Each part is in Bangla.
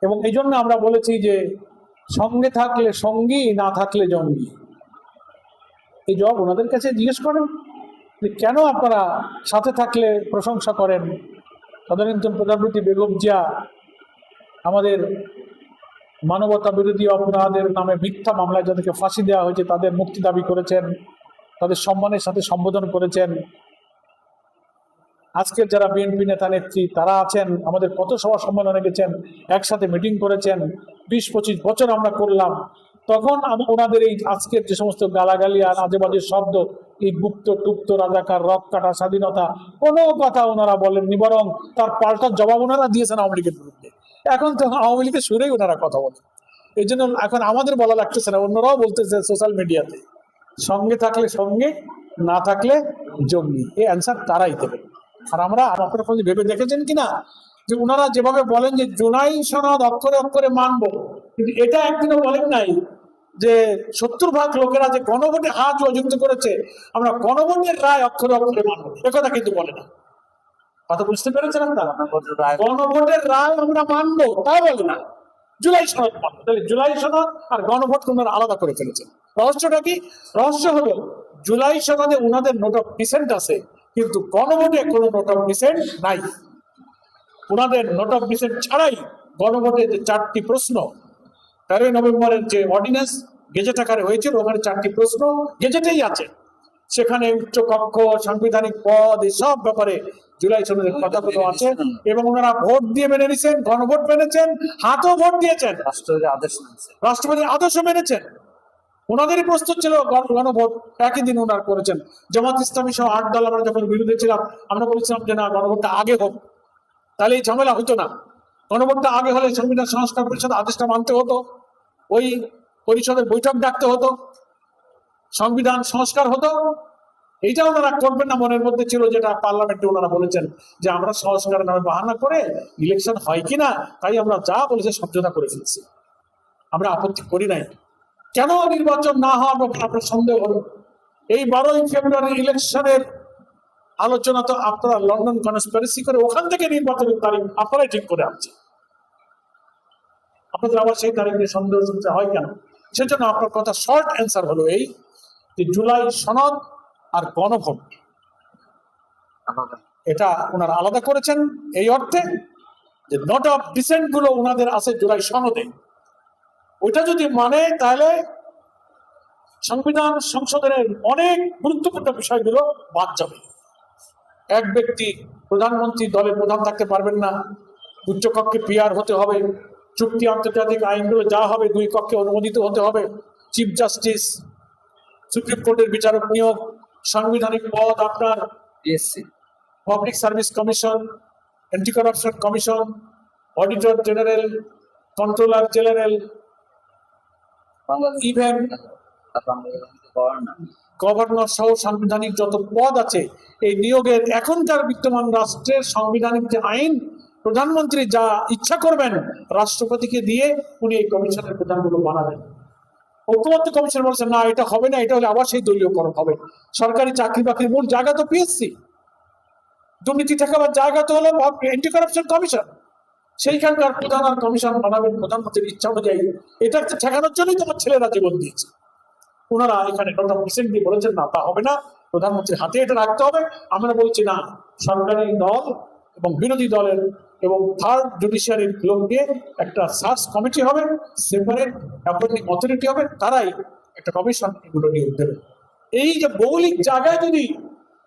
এবং এই জন্য আমরা বলেছি যে সঙ্গে থাকলে সঙ্গী, না থাকলে জঙ্গি। এই জবাব ওনাদের কাছে জিজ্ঞেস করেন যে কেন আপনারা সাথে থাকলে প্রশংসা করেন। তদানীন্তন প্রধানমন্ত্রী বেগম জিয়া আমাদের মানবতা বিরোধী অপরাধের নামে মিথ্যা মামলায় যাদেরকে ফাঁসি দেওয়া হয়েছে তাদের মুক্তি দাবি করেছেন, তাদের সম্মানের সাথে সম্বোধন করেছেন। আজকের যারা বিএনপি নেতা নেত্রী তারা আছেন, আমাদের কত সভা সম্মেলনে গেছেন, একসাথে মিটিং করেছেন, 20-25 বছর আমরা করলাম। তখন ওনাদের এই আজকের যে সমস্ত গালাগালি আর আজেবাজে শব্দ, এই গুপ্ত টুপ্ত রাজাকার, রক কাটা, স্বাধীনতা, কোনো কথা ওনারা বলেননি, বরং তার পাল্টা জবাব ওনারা দিয়েছেন আওয়ামী লীগের বিরুদ্ধে। এখন তো আওয়ামী লীগের সুরেই ওনারা কথা বলেন। এই জন্য এখন আমাদের বলা লাগতেছে না, অন্যরাও বলতেছে সোশ্যাল মিডিয়াতে, সঙ্গে থাকলে সঙ্গে, না থাকলে জঙ্গি। এই অ্যান্সার তারাই দেবে। আর আমরা আপনারা ভেবে দেখেছেন কিনা যে ওনারা যেভাবে বলেন যে জুলাই সনদ অক্ষরে অক্ষরে মানবো, কিন্তু এটা একদিনও বলেন নাই যে 70% লোকেরা যে গণভোটে হাত জয়যুক্ত করেছে আমরা গণভোটের রায় অক্ষরে অক্ষরে মানবো, একথা কিন্তু বলে না। কথা বুঝতে পেরেছেন আপনারা? গণভোটের রায় আমরা মানবো তা বলে না, জুলাই সনদ মানবো। তাহলে জুলাই সনদ আর গণভোট ওনারা আলাদা করে ফেলেছেন। রহস্যটা কি? রহস্য হলো জুলাই সনদে ওনাদের নোট অফ ডিসেন্ট আছে, কিন্তু গণভোটে কোনো নোট অফ ডিসেন্ট নাই। ওনাদের নোট অফ ডিসেন্ট ছাড়াই গণভোটে যে 4টি প্রশ্ন 13 নভেম্বরের যে অর্ডিন্যান্স গেজেট আকারে হয়েছিল, ওখানে 4টি প্রশ্ন গেজেটেই আছে। সেখানে উচ্চ কক্ষ, সাংবিধানিক পদ, এসব ব্যাপারে জুলাই সনদের কথাগুলো আছে এবং ওনারা ভোট দিয়ে মেনে নিয়েছেন, গণভোট মেনেছেন, হাতও ভোট দিয়েছেন, রাষ্ট্রপতির আদর্শ মেনেছেন। ওনাদেরই প্রস্তুত ছিল গণভোট, একই দিন ওনারা করেছেন। জামাত ইসলামী সহ 8 দল আমরা যখন বিরুদ্ধে ছিলাম, আমরা বলেছিলাম যে না, গণভোটটা আগে হোক, তাহলে এই ঝামেলা হতো না। গণভোটটা আগে হলে সংবিধান সংস্কার পরিষদ আদেশটা মানতে হতো, ওই পরিষদের বৈঠক ডাকতে হতো, সংবিধান সংস্কার হতো। এইটা ওনারা করবেন না মনের মধ্যে ছিল, যেটা পার্লামেন্টে ওনারা বলেছেন যে আমরা সংস্কারের নামে বাহানা করে ইলেকশন হয় কিনা, তাই আমরা যা বলেছে সমঝোতা করে ফেলছি, আমরা আপত্তি করি নাই। কেন নির্বাচন না হওয়ার ব্যাপারে আপনার সন্দেহ হলো? এই 12ই ফেব্রুয়ারি ইলেকশনের আলোচনা তো আপনারা লন্ডন কনস্পিরেসি করে ওখান থেকে নির্বাচনের তারিখ আপনারাই ঠিক করে আনছেন। আপনাদের আবার সেই তারিখ নিয়ে সন্দেহ শুনতে হয় কেন? সেজন্য আপনার কথা শর্ট অ্যান্সার হলো এই যে জুলাই সনদ আর গণভোট এটা ওনারা আলাদা করেছেন, এই অর্থে যে নোট অফ ডিসেন্ট গুলো ওনাদের আছে জুলাই সনদে। ওইটা যদি মানে তাহলে সংবিধান সংশোধনের অনেক গুরুত্বপূর্ণ বিষয়গুলো বাদ যাবে। এক ব্যক্তি প্রধানমন্ত্রী দলের প্রধান থাকতে পারবেন না, উচ্চকক্ষে পিআর হতে হবে, চুক্তি আন্তর্জাতিক আইনগুলো যা হবে 2 কক্ষে অনুমোদিত হতে হবে, চিফ জাস্টিস, সুপ্রিম কোর্টের বিচারক নিয়োগ, সাংবিধানিক পদ আপনার public service commission, anti corruption commission, auditor general, controller general, even governor সহ সাংবিধানিক যত পদ আছে, এই নিয়োগের এখনকার বিদ্যমান রাষ্ট্রের সাংবিধানিক যে আইন, প্রধানমন্ত্রী যা ইচ্ছা করবেন রাষ্ট্রপতিকে দিয়ে উনি এই কমিশনের প্রধানগুলো বানাবেন। ঐক্যমত্য কমিশন বলছেন না, এটা হবে না, এটা হলে আবার সেই দলীয়করণ হবে। সরকারি চাকরি বাকরির মূল জায়গা তো পিএসসি, দুর্নীতি ঠেকাবার জায়গা তো হলো অ্যান্টি কারাপশন কমিশন, সেইখানকার প্রধান আর কমিশন বানাবেন প্রধানমন্ত্রীর ইচ্ছা অনুযায়ী। এটা ঠেকানোর জন্যই তোমার ছেলেরা জীবন দিয়েছে। ওনারা এখানে রিসেন্টলি বলেছেন না, তা হবে না, প্রধানমন্ত্রীর হাতে এটা রাখতে হবে। আমরা বলছি না, সরকারি দল এবং বিরোধী দলের এবং থার্ড জুডিশিয়ারির লোক দিয়ে একটা সার্চ কমিটি হবে, সেপারেট অ্যাপয়েন্টিং অথরিটি হবে, তারাই একটা কমিশন এগুলো নিয়োগ দেবে। এই যে মৌলিক জায়গায় যদি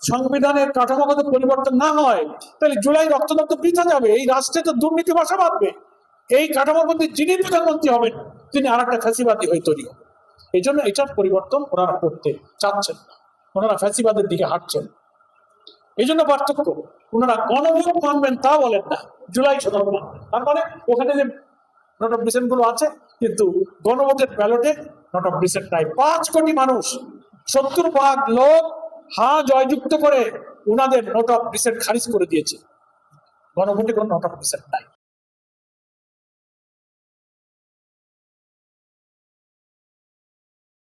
সংবিধানের কাঠামোগত পরিবর্তন না হয়, তাহলে জুলাই রক্তদত্ত বৃথা যাবে, এই রাষ্ট্রে তো দুর্নীতি বাসা বাঁধবে। এই কাঠামোর মধ্যে যিনি প্রধানমন্ত্রী হবেন তিনি আর একটা ফ্যাসিবাদী হয়ে তৈরি হবে। এই জন্য এটার পরিবর্তন ওনারা করতে চাচ্ছেন না, ওনারা ফ্যাসিবাদের দিকে হাঁটছেন। এই জন্য পার্থক্য, ওনারা গণভোট মানবেন তা বলেন না, জুলাই সনদ মানবেন। তার মানে ওখানে যে নোট অফ ডিসেন্ট গুলো আছে, কিন্তু গণভোটের ব্যালটে নোট অফ ডিসেন্ট নাই। 5 কোটি মানুষ, 70% লোক হ্যাঁ জয়যুক্ত করে ওনাদের নোট অফ ডিসেন্ট খারিজ করে দিয়েছে। গণভোটে কোনো নোট অফ ডিসেন্ট নাই।